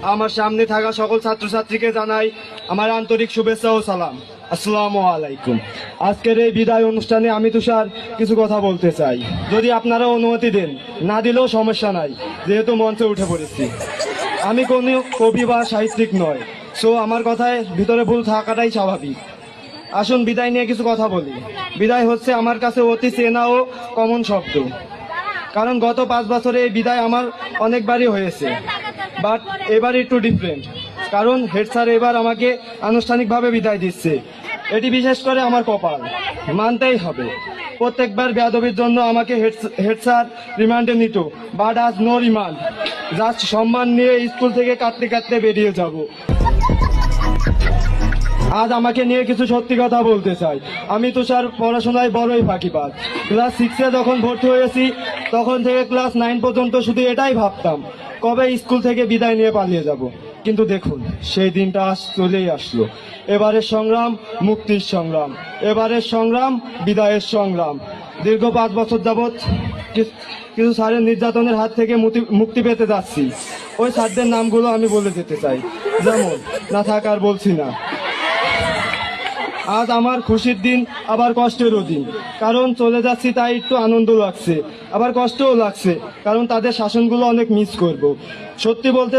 আমার সামনে থাকা সকল ছাত্রছাত্রীকে জানাই আমার আন্তরিক শুভেচ্ছা ও সালাম। আসসালামু আলাইকুম। আজকের এই বিদায় অনুষ্ঠানে আমি তুষার কিছু কথা বলতে চাই, যদি আপনারা অনুমতি দেন। না দিলেও সমস্যা নাই, যেহেতু মঞ্চে উঠে পড়েছি। আমি কোনো কবি বা সাহিত্যিক নয়, সো আমার কথায় ভিতরে ভুল থাকাটাই স্বাভাবিক। আসুন বিদায় নিয়ে কিছু কথা বলি। বিদায় হচ্ছে আমার কাছে অতি চেনা ও কমন শব্দ, কারণ গত 5 বছরে এই বিদায় আমার অনেকবারই হয়েছে, বাট এবার একটু ডিফারেন্ট, কারণ হেড স্যার এবার আমাকে আনুষ্ঠানিকভাবে বিদায় দিচ্ছে। এটি বিশেষ করে আমার কপাল, মানতেই হবে। প্রত্যেকবার বেয়াদবির জন্য আমাকে হেড স্যার রিমান্ডে নিত, বাট আজ নো রিমান্ড, জাস্ট সম্মান নিয়ে স্কুল থেকে কাঁদতে কাঁদতে বেরিয়ে যাব। আজ আমাকে নিয়ে কিছু সত্যি কথা বলতে চাই। আমি তুষার পড়াশোনায় বড়ই ফাঁকিবাজ। ক্লাস 6-এ যখন ভর্তি হয়েছি, তখন থেকে ক্লাস 9 পর্যন্ত শুধু এটাই ভাবতাম, কবে স্কুল থেকে বিদায় নিয়ে পালিয়ে যাব। কিন্তু দেখুন, সেই দিনটা আজ চলেই আসলো। এবারের সংগ্রাম মুক্তির সংগ্রাম, এবারের সংগ্রাম বিদায়ের সংগ্রাম। দীর্ঘ 5 বছর যাবৎ কিছু স্যারের নির্যাতনের হাত থেকে মুক্তি পেতে যাচ্ছি। ওই স্যারদের নামগুলো আমি বলে যেতে চাই, যেমন না থাকার বলছি না। আজ আমার খুশির দিন, আবার কষ্টেরও দিন, কারণ চলে যাচ্ছি তাই একটু আনন্দ লাগছে, আবার কষ্টও লাগছে, কারণ তাদের শাসনগুলো অনেক মিস করব। সত্যি বলতে